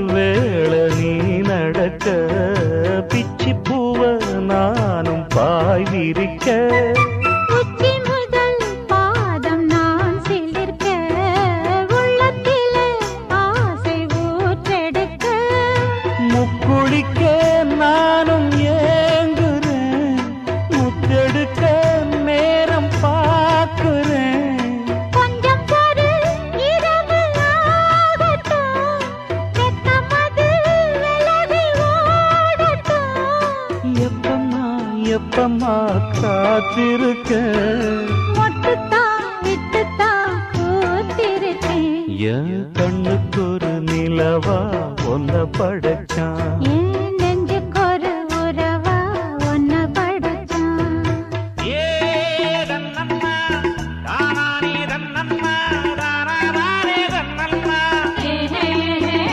வேள நீ நடக்க பிச்சி பூவ நானும் பாய் விரிக்க உச்சி முதல் பாதம் நான் சிலிர்க்க உள்ளத்தில ஆசை ஊற்றெடுக்க முக்குளிக்க நானும் ஏங்குறேன் முத்தெடுக்க நேரம் பார்க்கிறேன் கொஞ்சம் பொறு இரவு ஆகட்டும் வெக்கமது விலகி ஓடட்டும் எப்பம்மா எப்பம்மா காத்திருக்க மொட்டுத்தான் விட்டுத்தான் கூத்திருக்கேன் என் கண்ணுக்கு ஒரு நிலவா ஒன்ன படைச்சான் ஏன்